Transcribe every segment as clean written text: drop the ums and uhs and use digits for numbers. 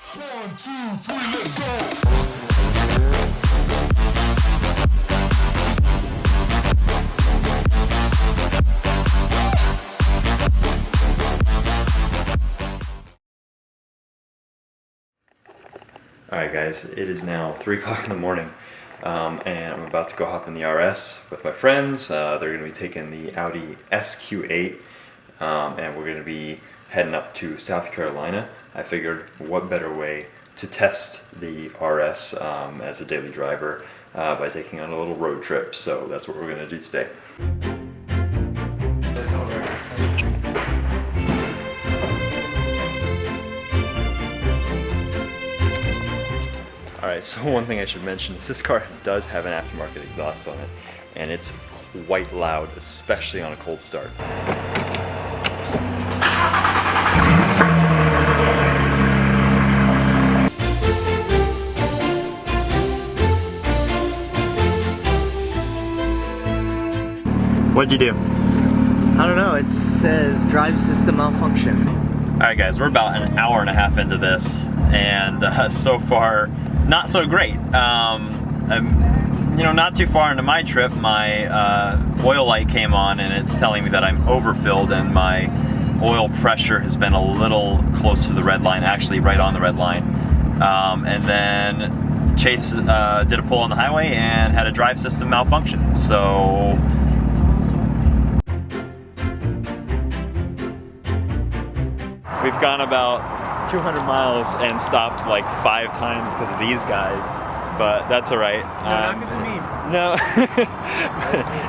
1, 2, 3, let's go! Alright guys, it is now 3 o'clock in the morning and I'm about to go hop in the RS with my friends. They're going to be taking the Audi SQ8 and we're going to be heading up to South Carolina. I figured what better way to test the RS as a daily driver by taking on a little road trip. So that's what we're going to do today. Alright, so one thing I should mention is this car does have an aftermarket exhaust on it, and it's quite loud, especially on a cold start. What'd you do? I don't know, it says drive system malfunction. Alright guys, we're about an hour and a half into this, and so far, not so great. Not too far into my trip, my oil light came on and it's telling me that I'm overfilled and my oil pressure has been a little close to the red line, actually right on the red line. And then Chase did a pull on the highway and had a drive system malfunction. So we've gone about 200 miles and stopped like 5 times because of these guys, but that's all right. No, not because of me. No,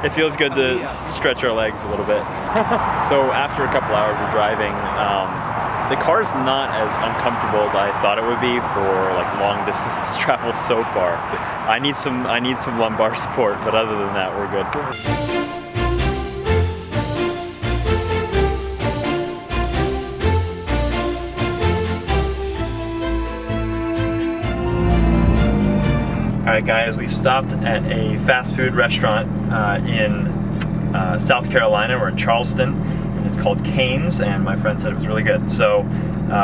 it feels good to stretch our legs a little bit. So after a couple hours of driving, the car's not as uncomfortable as I thought it would be for like long distance travel so far. I need some lumbar support, but other than that, we're good. Alright guys, we stopped at a fast food restaurant in South Carolina. We're in Charleston, and it's called Cane's, and my friend said it was really good. So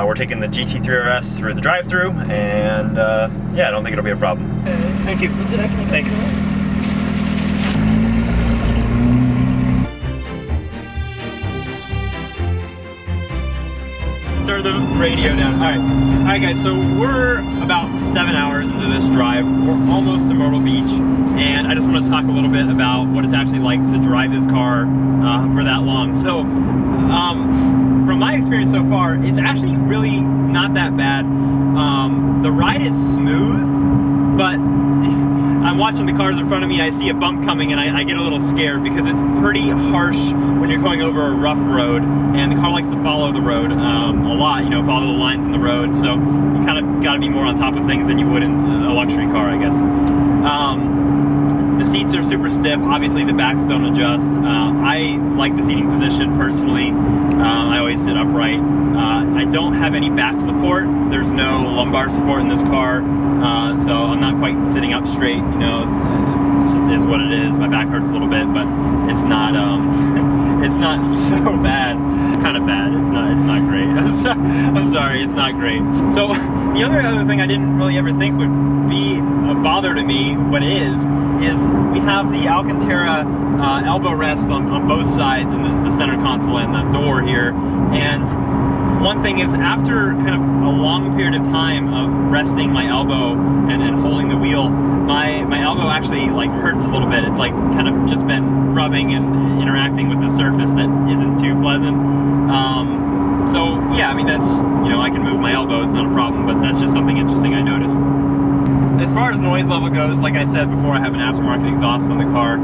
we're taking the GT3RS through the drive-thru, and yeah, I don't think it'll be a problem. Thank you. Thanks. Turn the radio down. Alright guys, so we're about 7 hours into this drive. We're almost to Myrtle Beach, and I just want to talk a little bit about what it's actually like to drive this car for that long. So from my experience so far, it's actually really not that bad. The ride is smooth, but I'm watching the cars in front of me, I see a bump coming, and I get a little scared because it's pretty harsh when you're going over a rough road, and the car likes to follow the road a lot, follow the lines in the road, so you kind of got to be more on top of things than you would in a luxury car, I guess. The seats are super stiff. Obviously the backs don't adjust. I like the seating position personally. I always sit upright. I don't have any back support. There's no lumbar support in this car, so I'm not quite sitting up straight. It just is what it is. My back hurts a little bit, but it's not it's not so bad. It's kind of bad. It's not great. I'm sorry, it's not great. So the other thing I didn't really ever think would be a bother to me, but is we have the Alcantara elbow rests on both sides in the center console and the door here. And one thing is, after kind of a long period of time of resting my elbow and holding the wheel, my elbow actually like hurts a little bit. It's like kind of just been rubbing and interacting with the surface that isn't too pleasant. So yeah, I mean, that's, I can move my elbow, it's not a problem, but that's just something interesting I noticed. As far as noise level goes, like I said before, I have an aftermarket exhaust on the car.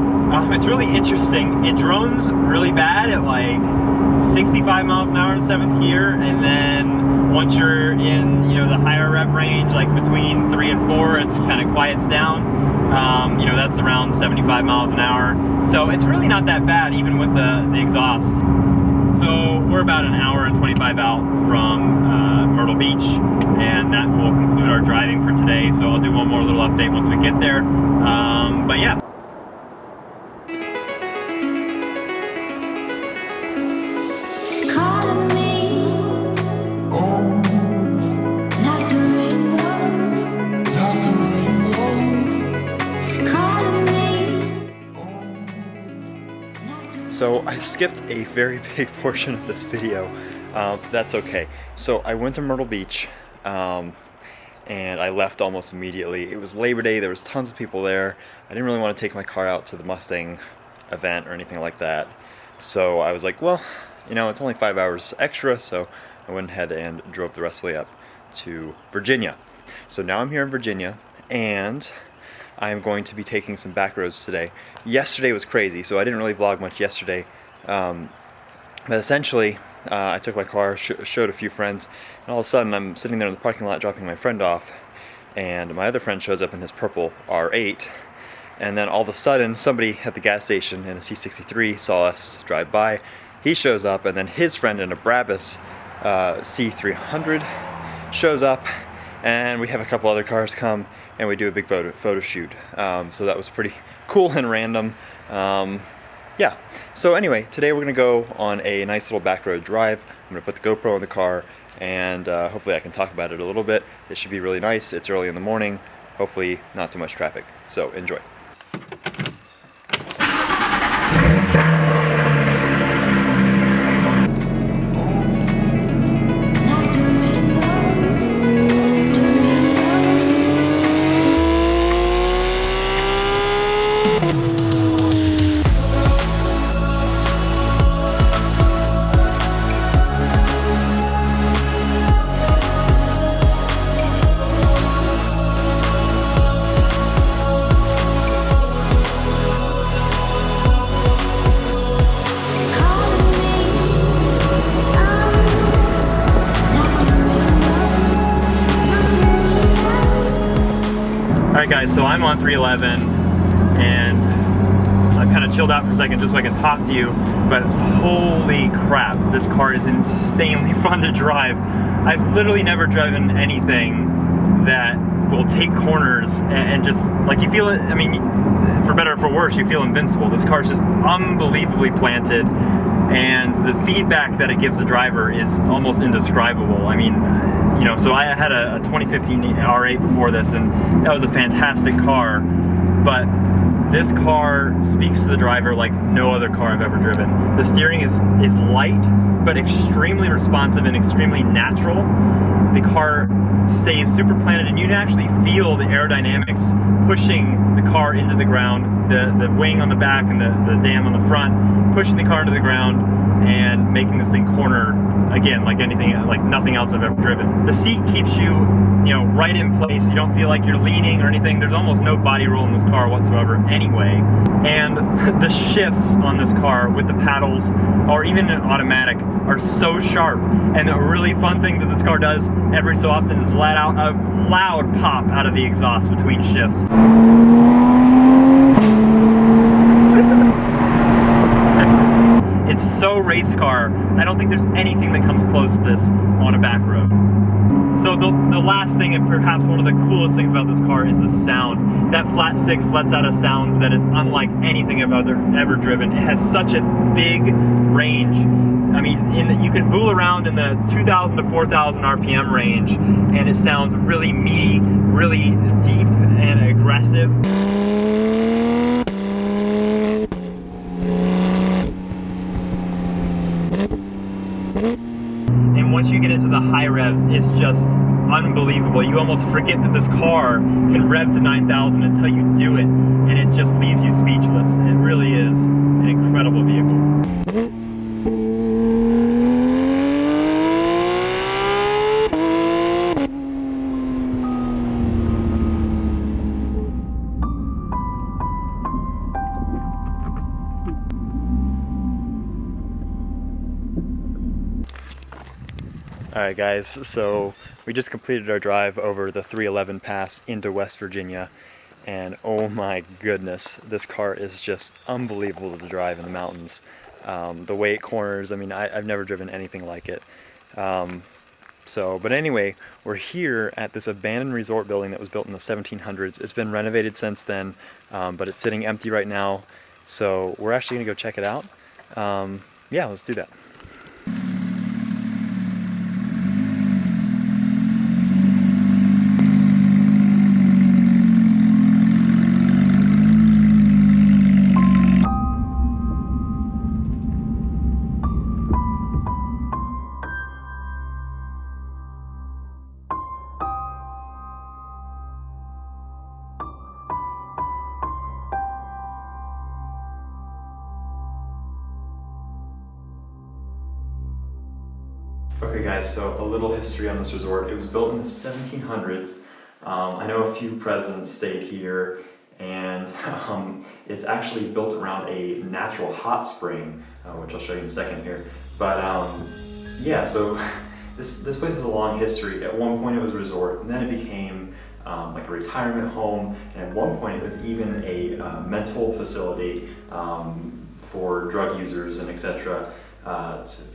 It's really interesting. It drones really bad at like 65 miles an hour in 7th gear, and then once you're in, the higher rev range, like between 3 and 4, it kind of quiets down. That's around 75 miles an hour. So it's really not that bad, even with the exhaust. So we're about an hour and 25 out from Myrtle Beach, and that will conclude our driving for today. So I'll do one more little update once we get there. But yeah. Calling me like the rain. So I skipped a very big portion of this video. That's okay. So I went to Myrtle Beach and I left almost immediately. It was Labor Day, there was tons of people there. I didn't really want to take my car out to the Mustang event or anything like that. So I was like, well, you know, it's only 5 hours extra, so I went ahead and drove the rest of the way up to Virginia. So now I'm here in Virginia, and I'm going to be taking some back roads today. Yesterday was crazy, so I didn't really vlog much yesterday. But essentially, I took my car, showed a few friends, and all of a sudden I'm sitting there in the parking lot dropping my friend off, and my other friend shows up in his purple R8, and then all of a sudden somebody at the gas station in a C63 saw us drive by. He shows up, and then his friend in a Brabus C300 shows up, and we have a couple other cars come, and we do a big photo shoot. So that was pretty cool and random. Yeah, so anyway, today we're gonna go on a nice little back road drive. I'm gonna put the GoPro in the car, and hopefully I can talk about it a little bit. It should be really nice. It's early in the morning, hopefully not too much traffic. So enjoy. Alright guys, so I'm on 311 and I kind of chilled out for a second just so I can talk to you, but holy crap, this car is insanely fun to drive. I've literally never driven anything that will take corners and just, like, you feel it, I mean, for better or for worse, you feel invincible. This car is just unbelievably planted, and the feedback that it gives the driver is almost indescribable. I mean, you know, so I had a 2015 R8 before this, and that was a fantastic car, but this car speaks to the driver like no other car I've ever driven. The steering is light, but extremely responsive and extremely natural. The car stays super planted, and you can actually feel the aerodynamics pushing the car into the ground, the wing on the back and the dam on the front, pushing the car into the ground and making this thing corner again like nothing else I've ever driven. The seat keeps you, you know, right in place. You don't feel like you're leaning or anything. There's almost no body roll in this car whatsoever anyway. And the shifts on this car with the paddles, or even an automatic, are so sharp. And the really fun thing that this car does every so often is let out a loud pop out of the exhaust between shifts. It's so race car. I don't think there's anything that comes close to this on a back road. So the last thing, and perhaps one of the coolest things about this car, is the sound. That flat six lets out a sound that is unlike anything I've ever driven. It has such a big range. I mean, you can bool around in the 2,000 to 4,000 RPM range, and it sounds really meaty, really deep and aggressive. And once you get into the high revs, it's just unbelievable. You almost forget that this car can rev to 9,000 until you do it, and it just leaves you speechless. It really is an incredible vehicle. Alright guys, so we just completed our drive over the 311 pass into West Virginia, and oh my goodness, this car is just unbelievable to drive in the mountains. The way it corners, I mean, I've never driven anything like it. But anyway, we're here at this abandoned resort building that was built in the 1700s. It's been renovated since then, but it's sitting empty right now, so we're actually going to go check it out. Yeah, let's do that. Okay guys, so a little history on this resort. It was built in the 1700s. I know a few presidents stayed here, and it's actually built around a natural hot spring, which I'll show you in a second here. But yeah, so this place has a long history. At one point it was a resort, and then it became like a retirement home, and at one point it was even a mental facility for drug users and etc.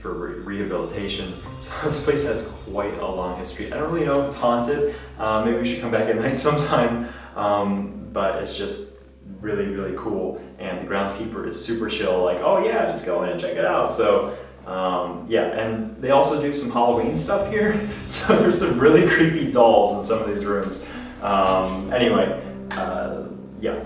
For rehabilitation. So this place has quite a long history. I don't really know if it's haunted. Maybe we should come back at night sometime. But it's just really, really cool. And the groundskeeper is super chill, like, oh yeah, just go in and check it out. So yeah, and they also do some Halloween stuff here. So there's some really creepy dolls in some of these rooms. Anyway, yeah.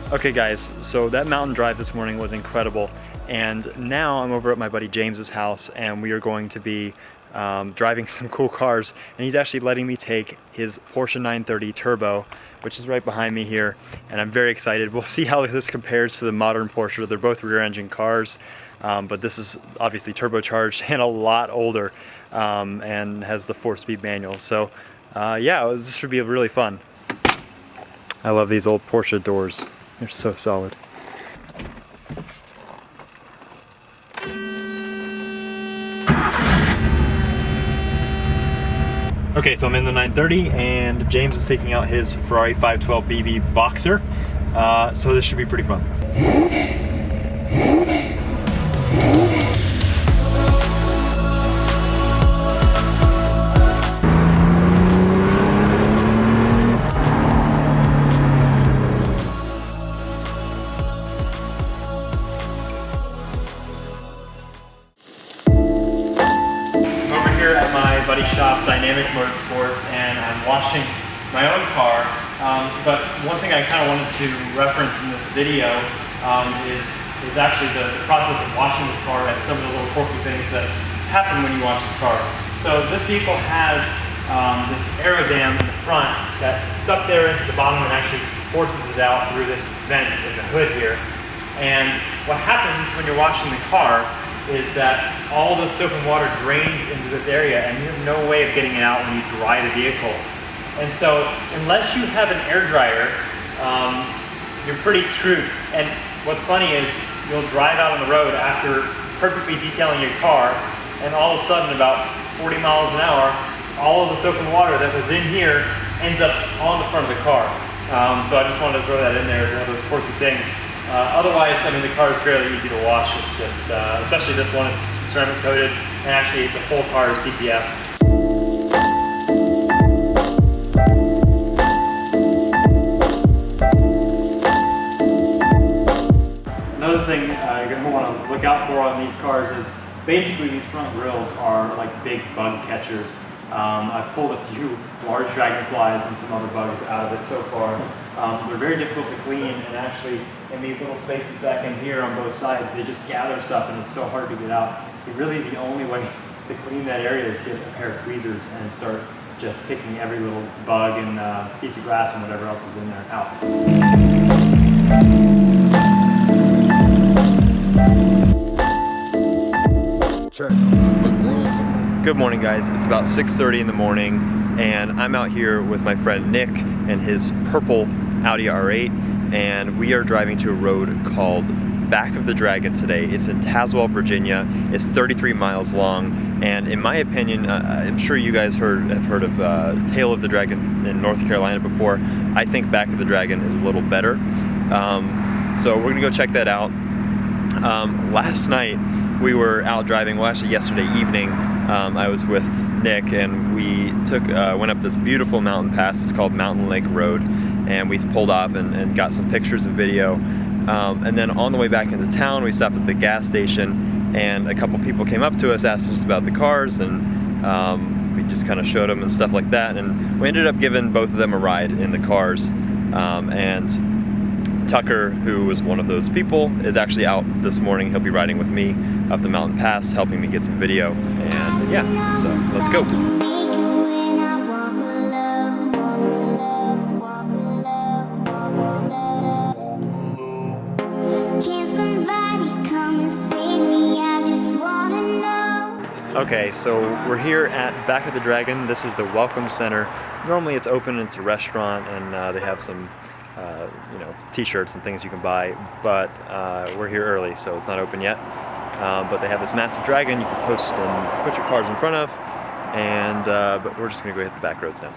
Okay guys, so that mountain drive this morning was incredible, and now I'm over at my buddy James's house, and we are going to be driving some cool cars, and he's actually letting me take his Porsche 930 Turbo, which is right behind me here, and I'm very excited. We'll see how this compares to the modern Porsche. They're both rear engine cars, but this is obviously turbocharged and a lot older, and has the 4-speed manual. So yeah, this should be really fun. I love these old Porsche doors. They're so solid. Okay, so I'm in the 930 and James is taking out his Ferrari 512 BB Boxer. So this should be pretty fun. At my buddy's shop, Dynamic Motorsports, and I'm washing my own car. But one thing I kind of wanted to reference in this video is actually the process of washing this car and some of the little quirky things that happen when you wash this car. So this vehicle has this aero dam in the front that sucks air into the bottom and actually forces it out through this vent in the hood here. And what happens when you're washing the car is that all the soap and water drains into this area, and you have no way of getting it out when you dry the vehicle. And so unless you have an air dryer, you're pretty screwed. And what's funny is you'll drive out on the road after perfectly detailing your car, and all of a sudden, about 40 miles an hour, all of the soap and water that was in here ends up on the front of the car. So I just wanted to throw that in there as one of those quirky things. Otherwise, I mean, the car is fairly easy to wash. It's just, especially this one, it's ceramic coated, and actually the whole car is PPF. Another thing you're going to want to look out for on these cars is basically these front grills are like big bug catchers. I've pulled a few large dragonflies and some other bugs out of it so far. They're very difficult to clean, and actually in these little spaces back in here on both sides, they just gather stuff and it's so hard to get out. Really the only way to clean that area is get a pair of tweezers and start just picking every little bug and piece of glass and whatever else is in there out. Check. Good morning guys, it's about 6:30 in the morning and I'm out here with my friend Nick and his purple Audi R8, and we are driving to a road called Back of the Dragon today. It's in Tazewell, Virginia. It's 33 miles long, and in my opinion, I'm sure you guys have heard of Tail of the Dragon in North Carolina before. I think Back of the Dragon is a little better. So we're gonna go check that out. Last night we were out driving, well actually yesterday evening, I was with Nick and we went up this beautiful mountain pass. It's called Mountain Lake Road, and we pulled off and got some pictures and video. And then on the way back into town, we stopped at the gas station, and a couple people came up to us, asked us about the cars, and we just kind of showed them and stuff like that. And we ended up giving both of them a ride in the cars. And Tucker, who was one of those people, is actually out this morning. He'll be riding with me up the mountain pass, helping me get some video. And yeah, so let's go. Okay, so we're here at Back of the Dragon. This is the Welcome Center. Normally it's open, it's a restaurant, and they have some you know, t-shirts and things you can buy, but we're here early, so it's not open yet. But they have this massive dragon you can post and put your cars in front of, and but we're just gonna go hit the back roads now.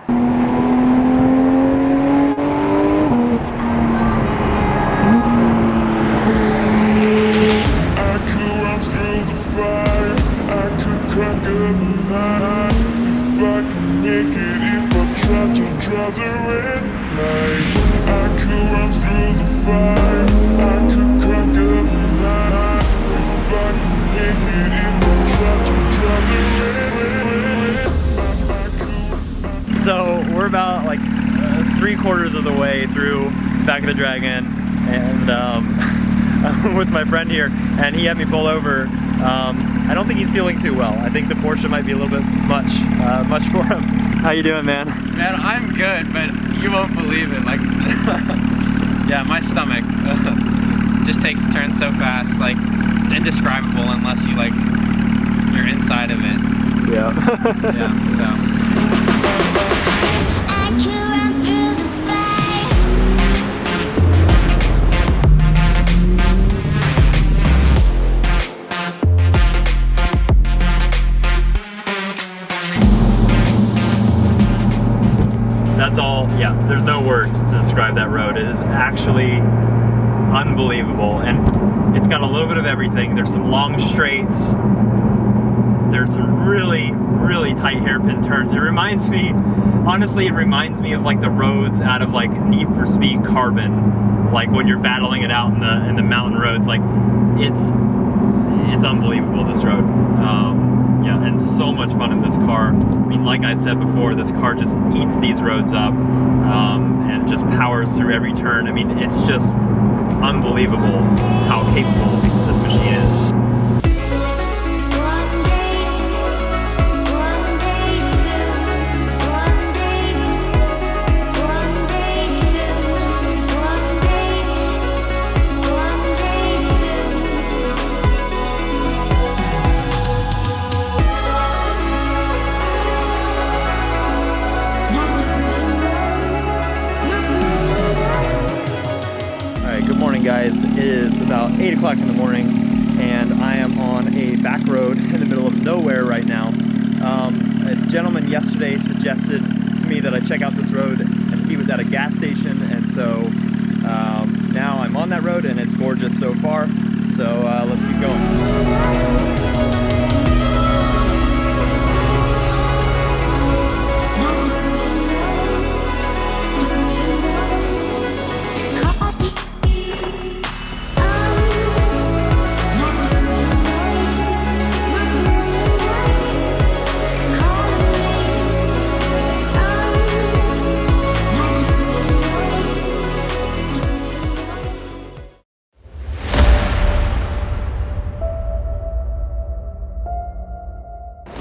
So we're about like 3/4 of the way through Back of the Dragon, and I'm with my friend here, and he had me pull over. I don't think he's feeling too well. I think the Porsche might be a little bit much for him. How you doing, man? Man, I'm good, but you won't believe it. Like, yeah, my stomach just takes the turn so fast. Like, it's indescribable unless you like you're inside of it. Yeah. Yeah. So. That's all, yeah, there's no words to describe that road. It is actually unbelievable, and it's got a little bit of everything. There's some long straights, there's some really, really tight hairpin turns. It reminds me, honestly, it reminds me of like the roads out of like Need for Speed Carbon, like when you're battling it out in the mountain roads. Like, it's unbelievable, this road. Yeah, and so much fun in this car. I mean, like I said before, this car just eats these roads up, and just powers through every turn. I mean, it's just unbelievable how capable this machine is. Guys, it is about 8 o'clock in the morning, and I am on a back road in the middle of nowhere right now. A gentleman yesterday suggested to me that I check out this road, and he was at a gas station, and so now I'm on that road, and it's gorgeous so far, so let's keep going.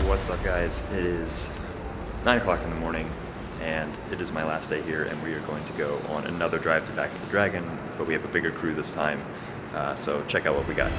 What's up, guys? It is 9 o'clock in the morning, and it is my last day here, and we are going to go on another drive to Back of the Dragon, but we have a bigger crew this time, so check out what we got.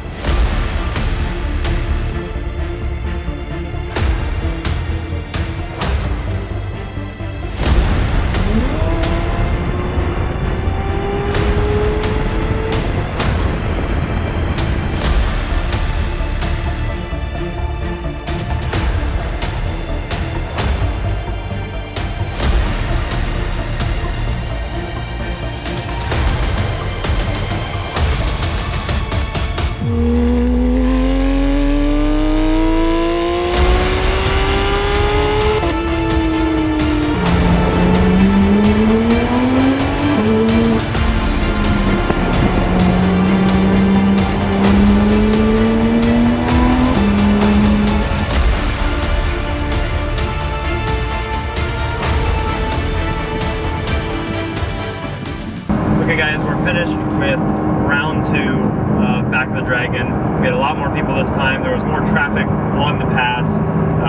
guys, we're finished with round 2 of Back of the Dragon. We had a lot more people this time. There was more traffic on the pass.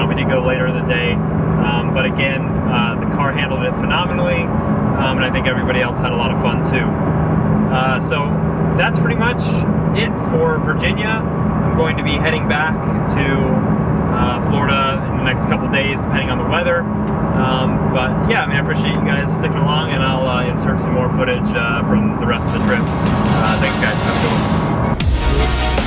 We did go later in the day. But again, the car handled it phenomenally. And I think everybody else had a lot of fun too. So that's pretty much it for Virginia. I'm going to be heading back to Florida in the next couple days, depending on the weather. But yeah, I mean, I appreciate you guys sticking along, and I'll insert some more footage from the rest of the trip. Thanks guys, have a good one.